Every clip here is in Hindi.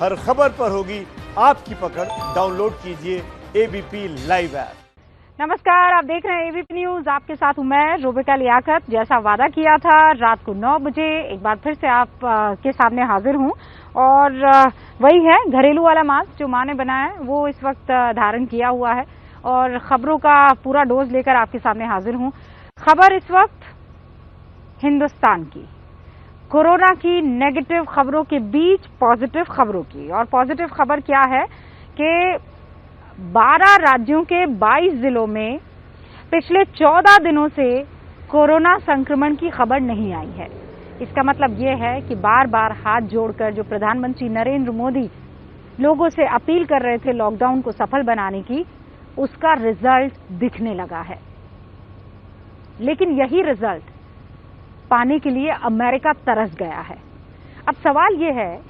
हर खबर पर होगी आपकी पकड़। डाउनलोड कीजिए एबीपी लाइव ऐप। नमस्कार, आप देख रहे हैं एबीपी न्यूज। आपके साथ हूं मैं रूबिका लियाकत। जैसा वादा किया था, रात को 9 बजे एक बार फिर से आप के सामने हाजिर हूं और वही है घरेलू वाला मास्क जो मां ने बनाया है, वो इस वक्त धारण किया हुआ है और खबरों का पूरा डोज लेकर आपके सामने हाजिर हूं। खबर इस वक्त हिंदुस्तान की, कोरोना की नेगेटिव खबरों के बीच पॉजिटिव खबरों की। और पॉजिटिव खबर क्या है कि 12 राज्यों के 22 जिलों में पिछले 14 दिनों से कोरोना संक्रमण की खबर नहीं आई है। इसका मतलब यह है कि बार बार हाथ जोड़कर जो प्रधानमंत्री नरेंद्र मोदी लोगों से अपील कर रहे थे लॉकडाउन को सफल बनाने की, उसका रिजल्ट दिखने लगा है। लेकिन यही रिजल्ट पाने के लिए अमेरिका तरस गया है। अब सवाल यह है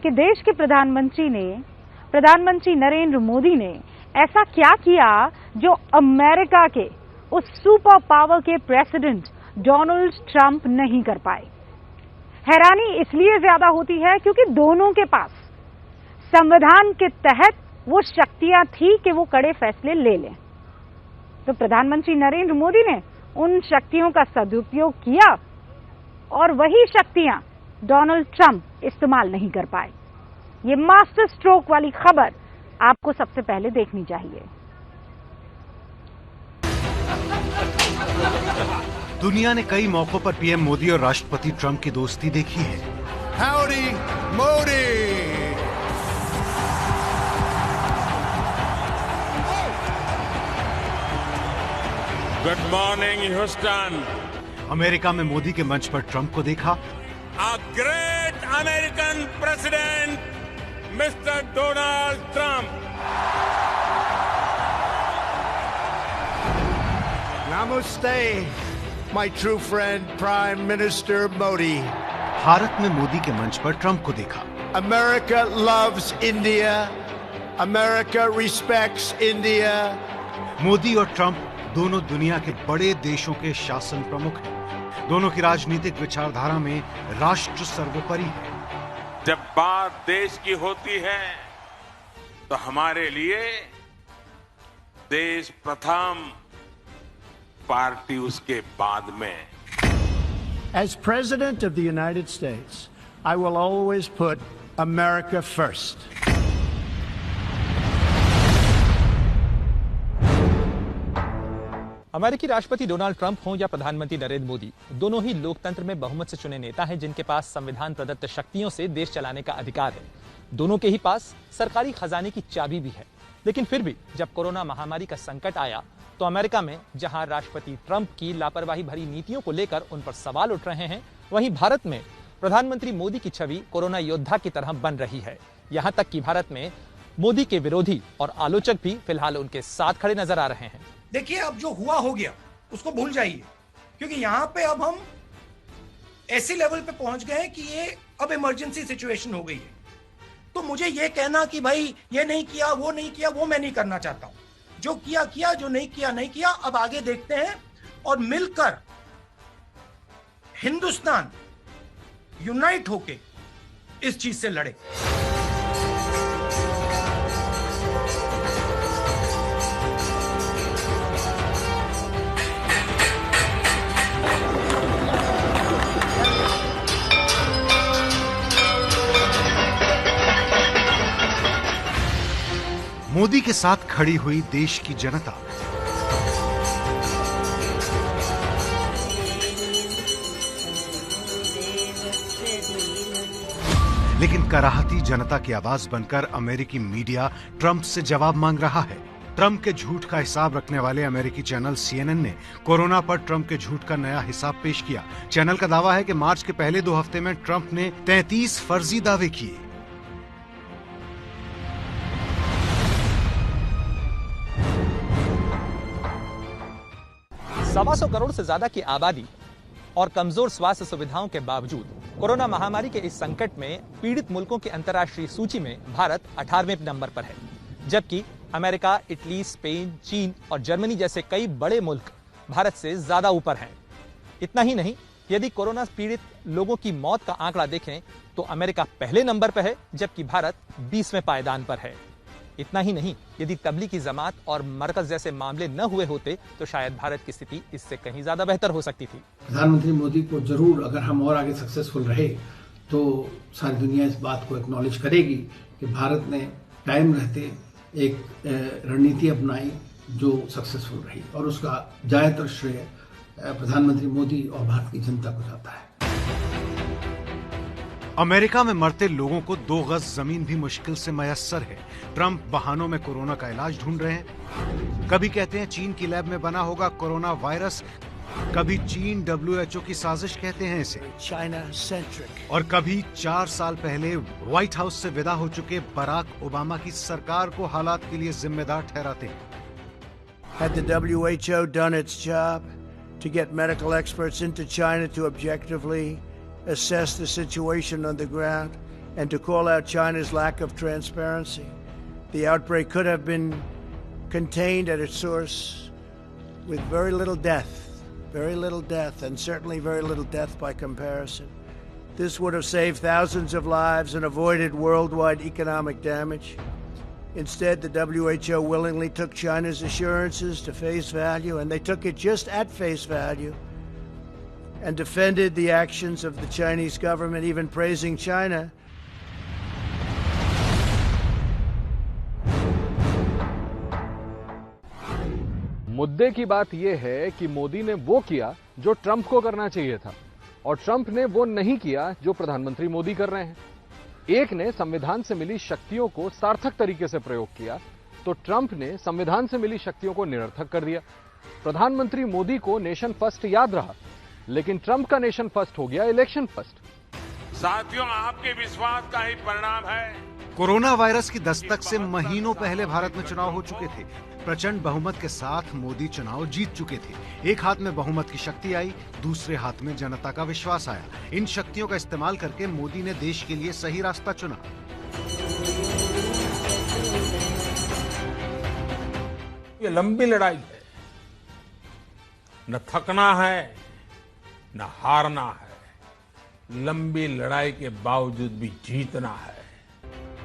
कि देश के प्रधानमंत्री नरेंद्र मोदी ने ऐसा क्या किया जो अमेरिका के उस सुपर पावर के प्रेसिडेंट डोनाल्ड ट्रंप नहीं कर पाए। हैरानी इसलिए ज्यादा होती है क्योंकि दोनों के पास संविधान के तहत वो शक्तियां थी कि वो कड़े फैसले ले लें। तो प्रधानमंत्री नरेंद्र मोदी ने उन शक्तियों का सदुपयोग किया और वही शक्तियां डोनाल्ड ट्रंप इस्तेमाल नहीं कर पाए। ये मास्टर स्ट्रोक वाली खबर आपको सबसे पहले देखनी चाहिए। दुनिया ने कई मौकों पर पीएम मोदी और राष्ट्रपति ट्रंप की दोस्ती देखी है। Howdy, Modi! Good morning, Houston. America में मोदी के मंच पर ट्रंप को देखा। A great American president, Mr. Donald Trump. Namaste, my true friend, Prime Minister Modi. Bharat में मोदी के मंच पर ट्रंप को देखा। America loves India. America respects India. Modi और ट्रंप दोनों दुनिया के बड़े देशों के शासन प्रमुख हैं। दोनों की राजनीतिक विचारधारा में राष्ट्र सर्वोपरि है। जब बात देश की होती है तो हमारे लिए देश प्रथम, पार्टी उसके बाद में। As President of the United States, I will always put America first. अमेरिकी राष्ट्रपति डोनाल्ड ट्रंप हों या प्रधानमंत्री नरेंद्र मोदी, दोनों ही लोकतंत्र में बहुमत से चुने नेता हैं जिनके पास संविधान प्रदत्त शक्तियों से देश चलाने का अधिकार है। दोनों के ही पास सरकारी खजाने की चाबी भी है। लेकिन फिर भी जब कोरोना महामारी का संकट आया तो अमेरिका में जहां राष्ट्रपति ट्रंप की लापरवाही भरी नीतियों को लेकर उन पर सवाल उठ रहे हैं, वहीं भारत में प्रधानमंत्री मोदी की छवि कोरोना योद्धा की तरह बन रही है। यहां तक कि भारत में मोदी के विरोधी और आलोचक भी फिलहाल उनके साथ खड़े नजर आ रहे हैं। देखिए, अब जो हुआ हो गया उसको भूल जाइए, क्योंकि यहां पे अब हम ऐसे लेवल पे पहुंच गए हैं कि ये अब इमरजेंसी सिचुएशन हो गई है। तो मुझे ये कहना कि भाई ये नहीं किया, वो नहीं किया, वो मैं नहीं करना चाहता हूं। जो किया किया, जो नहीं किया नहीं किया। अब आगे देखते हैं और मिलकर हिंदुस्तान यूनाइट होके इस चीज से लड़े। मोदी के साथ खड़ी हुई देश की जनता। लेकिन कराहती जनता की आवाज बनकर अमेरिकी मीडिया ट्रंप से जवाब मांग रहा है। ट्रंप के झूठ का हिसाब रखने वाले अमेरिकी चैनल CNN ने कोरोना पर ट्रंप के झूठ का नया हिसाब पेश किया। चैनल का दावा है कि मार्च के पहले 2 हफ्ते में ट्रंप ने 33 फर्जी दावे किए। सवा सौ करोड़ से ज्यादा की आबादी और कमजोर स्वास्थ्य सुविधाओं के बावजूद कोरोना महामारी के इस संकट में पीड़ित मुल्कों की अंतर्राष्ट्रीय सूची में भारत 18वें नंबर पर है, जबकि अमेरिका, इटली, स्पेन, चीन और जर्मनी जैसे कई बड़े मुल्क भारत से ज्यादा ऊपर हैं। इतना ही नहीं, यदि कोरोना पीड़ित लोगों की मौत का आंकड़ा देखें तो अमेरिका पहले नंबर पर है, जबकि भारत 20वें पायदान पर है। इतना ही नहीं, यदि तबलीगी जमात और मरकज जैसे मामले न हुए होते तो शायद भारत की स्थिति इससे कहीं ज्यादा बेहतर हो सकती थी। प्रधानमंत्री मोदी को जरूर, अगर हम और आगे सक्सेसफुल रहे तो सारी दुनिया इस बात को एक्नॉलेज करेगी कि भारत ने टाइम रहते एक रणनीति अपनाई जो सक्सेसफुल रही, और उसका ज्यादातर श्रेय प्रधानमंत्री मोदी और भारत की जनता को जाता है। अमेरिका में मरते लोगों को 2 गज जमीन भी मुश्किल से मयस्सर है। ट्रंप बहानों में कोरोना का इलाज ढूंढ रहे हैं। कभी कहते हैं चीन की लैब में बना होगा कोरोना वायरस, कभी चीन WHO की साजिश कहते हैं इसे, China centric. और कभी 4 साल पहले व्हाइट हाउस से विदा हो चुके बराक ओबामा की सरकार को हालात के लिए जिम्मेदार ठहराते हैं। Had the WHO done its job to get medical experts into China to objectively assess the situation on the ground and to call out China's lack of transparency, the outbreak could have been contained at its source with very little death, and certainly very little death by comparison. This would have saved thousands of lives and avoided worldwide economic damage. Instead, the WHO willingly took China's assurances to face value, and they took it just at face value, and defended the actions of the Chinese government, even praising China. मुद्दे की बात यह है कि मोदी ने वो किया जो ट्रंप को करना चाहिए था, और ट्रंप ने वो नहीं किया जो प्रधानमंत्री मोदी कर रहे हैं। एक ने संविधान से मिली शक्तियों को सार्थक तरीके से प्रयोग किया, तो ट्रंप ने संविधान से मिली शक्तियों को निरर्थक कर दिया। प्रधानमंत्री मोदी को नेशन फर्स्ट याद रहा, लेकिन ट्रंप का नेशन फर्स्ट हो गया इलेक्शन फर्स्ट। साथियों, आपके विश्वास का ही परिणाम है। कोरोना वायरस की दस्तक से महीनों पहले भारत में चुनाव हो चुके थे। प्रचंड बहुमत के साथ मोदी चुनाव जीत चुके थे। एक हाथ में बहुमत की शक्ति आई, दूसरे हाथ में जनता का विश्वास आया। इन शक्तियों का इस्तेमाल करके मोदी ने देश के लिए सही रास्ता चुना। ये लंबी लड़ाई है, न थकना है न हारना है, लंबी लड़ाई के बावजूद भी जीतना है।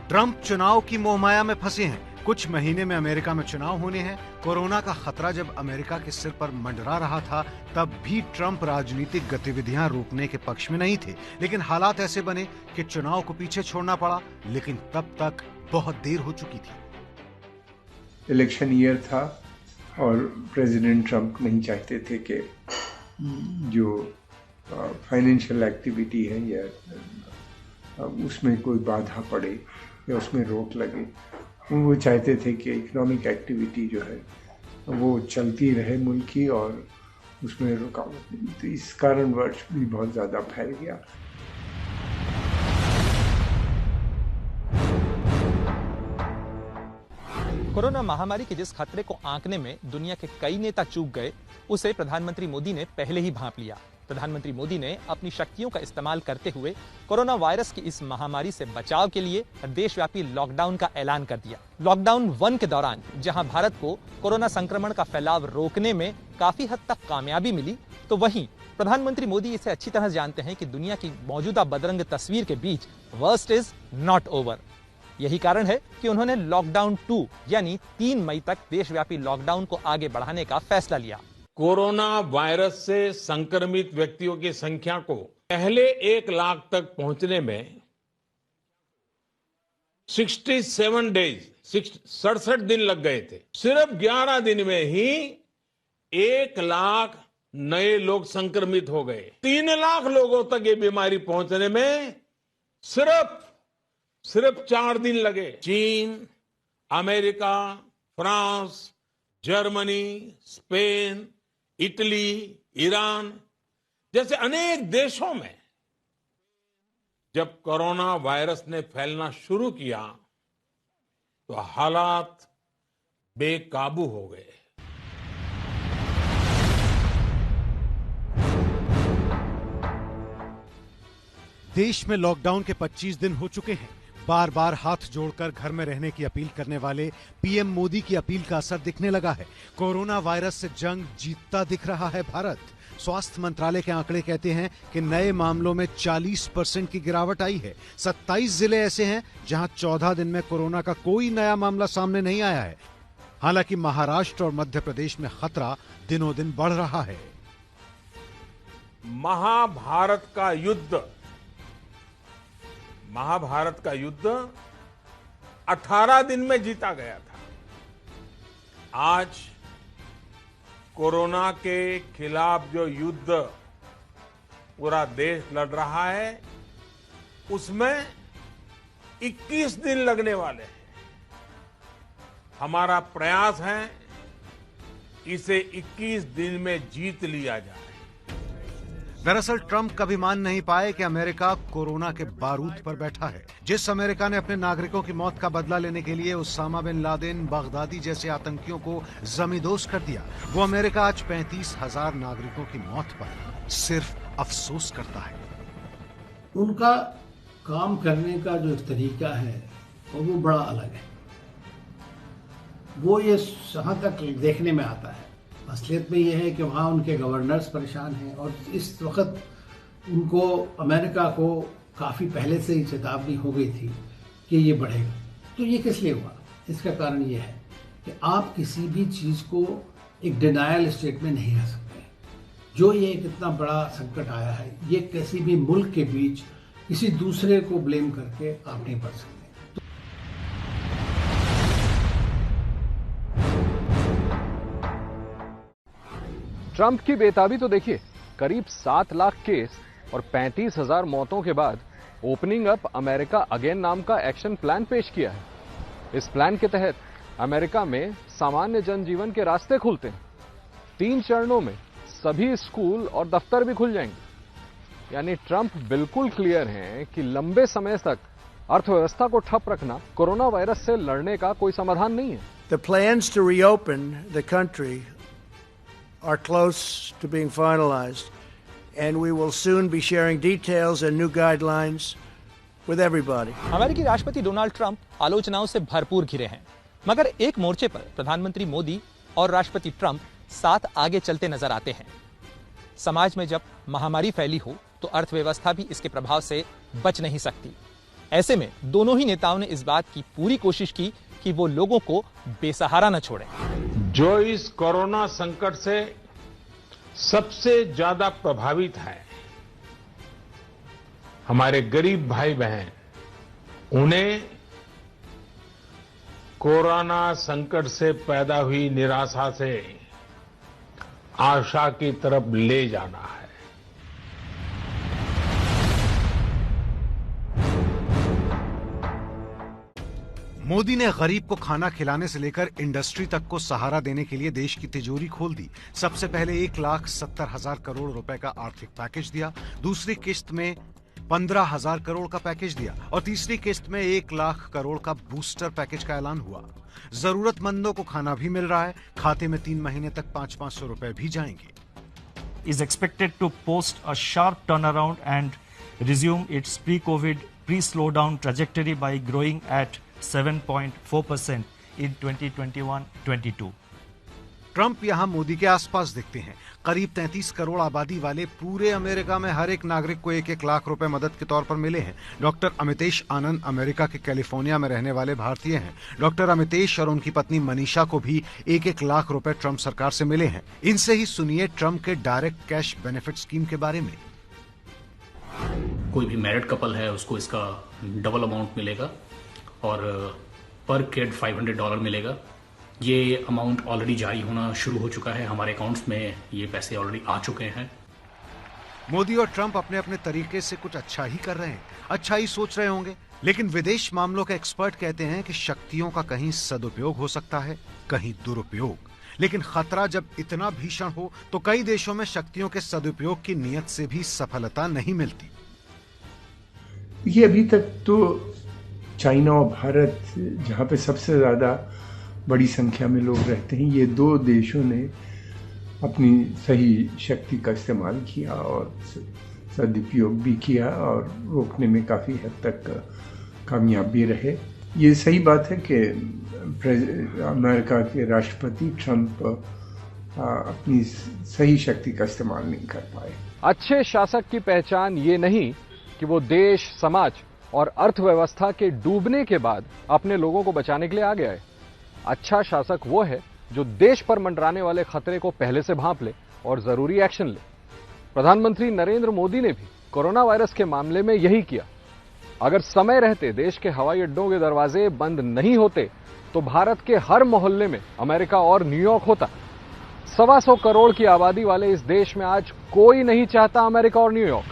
ट्रंप चुनाव की मोहमाया में फंसे हैं। कुछ महीने में अमेरिका में चुनाव होने हैं। कोरोना का खतरा जब अमेरिका के सिर पर मंडरा रहा था, तब भी ट्रंप राजनीतिक गतिविधियां रोकने के पक्ष में नहीं थे, लेकिन हालात ऐसे बने कि चुनाव को पीछे छोड़ना पड़ा। लेकिन तब तक बहुत देर हो चुकी थी। इलेक्शन ईयर था और प्रेसिडेंट ट्रंप नहीं चाहते थे कि जो फाइनेंशियल एक्टिविटी है या उसमें कोई बाधा पड़े या उसमें रोक लगे। वो चाहते थे कि इकोनॉमिक एक्टिविटी जो है वो चलती रहे मुल्क की और उसमें रुकावट नहीं। तो इस कारणवश भी बहुत ज़्यादा फैल गया। कोरोना महामारी के जिस खतरे को आंकने में दुनिया के कई नेता चूक गए, उसे प्रधानमंत्री मोदी ने पहले ही भांप लिया। प्रधानमंत्री मोदी ने अपनी शक्तियों का इस्तेमाल करते हुए कोरोना वायरस की इस महामारी से बचाव के लिए देशव्यापी लॉकडाउन का ऐलान कर दिया। लॉकडाउन 1 के दौरान जहां भारत को कोरोना संक्रमण का फैलाव रोकने में काफी हद तक कामयाबी मिली, तो वहीं प्रधानमंत्री मोदी इसे अच्छी तरह जानते हैं कि दुनिया की मौजूदा बदरंग तस्वीर के बीच वर्स्ट इज नॉट ओवर। यही कारण है कि उन्होंने लॉकडाउन 2 यानी 3 मई तक देशव्यापी लॉकडाउन को आगे बढ़ाने का फैसला लिया। कोरोना वायरस से संक्रमित व्यक्तियों की संख्या को पहले 1 लाख तक पहुंचने में 67 डेज 67 दिन लग गए थे। सिर्फ 11 दिन में ही 1 लाख नए लोग संक्रमित हो गए। 3 लाख लोगों तक ये बीमारी पहुंचने में सिर्फ 4 दिन लगे। चीन, America, France, Germany, Spain, Italy, Iran जैसे अनेक देशों में जब कोरोना वायरस ने फैलना शुरू किया तो हालात बेकाबू हो गए। देश में लॉकडाउन के 25 दिन हो चुके हैं। बार बार हाथ जोड़कर घर में रहने की अपील करने वाले पीएम मोदी की अपील का असर दिखने लगा है। कोरोना वायरस से जंग जीतता दिख रहा है भारत। स्वास्थ्य मंत्रालय के आंकड़े कहते हैं कि नए मामलों में 40% की गिरावट आई है। 27 जिले ऐसे हैं जहां 14 दिन में कोरोना का कोई नया मामला सामने नहीं आया है। हालांकि महाराष्ट्र और मध्य प्रदेश में खतरा दिनों दिन बढ़ रहा है। महाभारत का युद्ध 18 दिन में जीता गया था। आज कोरोना के खिलाफ जो युद्ध पूरा देश लड़ रहा है, उसमें 21 दिन लगने वाले हैं। हमारा प्रयास है इसे 21 दिन में जीत लिया जाए। दरअसल ट्रंप कभी मान नहीं पाए कि अमेरिका कोरोना के बारूद पर बैठा है। जिस अमेरिका ने अपने नागरिकों की मौत का बदला लेने के लिए उसामा बिन लादेन, बगदादी जैसे आतंकियों को जमींदोज कर दिया, वो अमेरिका आज 35,000 नागरिकों की मौत पर सिर्फ अफसोस करता है। उनका काम करने का जो तरीका है वो बड़ा अलग है। वो ये जहाँ तक देखने में आता है, असलियत में यह है कि वहाँ उनके गवर्नर्स परेशान हैं और इस वक्त उनको अमेरिका को काफ़ी पहले से ही चेतावनी हो गई थी कि ये बढ़ेगा। तो ये किस लिए हुआ? इसका कारण ये है कि आप किसी भी चीज़ को एक डिनायल स्टेट में नहीं रह सकते। जो ये एक इतना बड़ा संकट आया है, ये किसी भी मुल्क के बीच किसी दूसरे को ब्लेम करके आप नहीं बढ़ सकते। ट्रंप की बेताबी तो देखिए, करीब 7 लाख केस और 35,000 मौतों के बाद ओपनिंग अप अमेरिका अगेन नाम का एक्शन प्लान पेश किया है। इस प्लान के तहत अमेरिका में सामान्य जनजीवन के रास्ते खुलते हैं। 3 चरणों में सभी स्कूल और दफ्तर भी खुल जाएंगे। यानी ट्रंप बिल्कुल क्लियर हैं कि लंबे समय तक अर्थव्यवस्था को ठप रखना कोरोना वायरस से लड़ने का कोई समाधान नहीं है। The plans to reopen the country are close to being finalized, and we will soon be sharing details and new guidelines with everybody. अमेरिकी राष्ट्रपति डोनाल्ड ट्रंप आलोचनाओं से भरपूर घिरे हैं, मगर एक मोर्चे पर प्रधानमंत्री मोदी और राष्ट्रपति ट्रंप साथ आगे चलते नजर आते हैं। समाज में जब महामारी फैली हो तो अर्थव्यवस्था भी इसके प्रभाव से बच नहीं सकती। ऐसे में दोनों ही नेताओं ने इस बात की पूरी कोशिश की कि वो लोगों को बेसहारा न छोड़ें। जो इस कोरोना संकट से सबसे ज्यादा प्रभावित है, हमारे गरीब भाई बहन, उन्हें कोरोना संकट से पैदा हुई निराशा से आशा की तरफ ले जाना है। मोदी ने गरीब को खाना खिलाने से लेकर इंडस्ट्री तक को सहारा देने के लिए देश की तिजोरी खोल दी। सबसे पहले 1,70,000 करोड़ रुपए का आर्थिक पैकेज दिया, दूसरी किस्त में 15,000 करोड़ का पैकेज दिया और तीसरी किस्त में 1 लाख करोड़ का बूस्टर पैकेज का ऐलान हुआ। जरूरतमंदों को खाना भी मिल रहा है। खाते में 3 महीने तक 500-500 रुपए भी जाएंगे। is expected to post a sharp turnaround and resume its pre-COVID, pre-slowdown trajectory by growing at 7.4% in 2021-22. Trump यहां मोदी के आसपास दिखते हैं। करीब 33 करोड़ आबादी वाले पूरे अमेरिका में हर एक नागरिक को 1-1 लाख रुपए मदद के तौर पर मिले हैं। डॉक्टर अमितेश आनंद अमेरिका के कैलिफोर्निया में रहने वाले भारतीय हैं। डॉक्टर अमितेश और उनकी पत्नी मनीषा को भी 1-1 लाख रुपए ट्रंप सरकार से मिले हैं। इनसे ही सुनिए ट्रंप के डायरेक्ट कैश बेनिफिट स्कीम के बारे में। कोई भी मैरिड कपल है उसको इसका डबल अमाउंट मिलेगा और पर किड $500 मिलेगा। ये अमाउंट ऑलरेडी जारी होना शुरू हो चुका है, हमारे अकाउंट्स में ये पैसे ऑलरेडी आ चुके हैं। मोदी और ट्रंप अपने अपने तरीके से कुछ अच्छा ही कर रहे हैं, अच्छा ही सोच रहे होंगे, लेकिन विदेश मामलों के एक्सपर्ट कहते हैं कि शक्तियों का कहीं सदुपयोग हो सकता है, कहीं दुरुपयोग। लेकिन खतरा जब इतना भीषण हो तो कई देशों में शक्तियों के सदुपयोग की नीयत से भी सफलता नहीं मिलती। ये अभी तक तो चाइना और भारत, जहाँ पे सबसे ज़्यादा बड़ी संख्या में लोग रहते हैं, ये 2 देशों ने अपनी सही शक्ति का इस्तेमाल किया और सदुपयोग भी किया और रोकने में काफ़ी हद तक कामयाब भी रहे। ये सही बात है कि अमेरिका के राष्ट्रपति ट्रंप अपनी सही शक्ति का इस्तेमाल नहीं कर पाए। अच्छे शासक की पहचान ये नहीं कि वो देश, समाज और अर्थव्यवस्था के डूबने के बाद अपने लोगों को बचाने के लिए आगे आए। अच्छा शासक वो है जो देश पर मंडराने वाले खतरे को पहले से भांप ले और जरूरी एक्शन ले। प्रधानमंत्री नरेंद्र मोदी ने भी कोरोना वायरस के मामले में यही किया। अगर समय रहते देश के हवाई अड्डों के दरवाजे बंद नहीं होते तो भारत के हर मोहल्ले में अमेरिका और न्यूयॉर्क होता। 125 करोड़ की आबादी वाले इस देश में आज कोई नहीं चाहता अमेरिका और न्यूयॉर्क।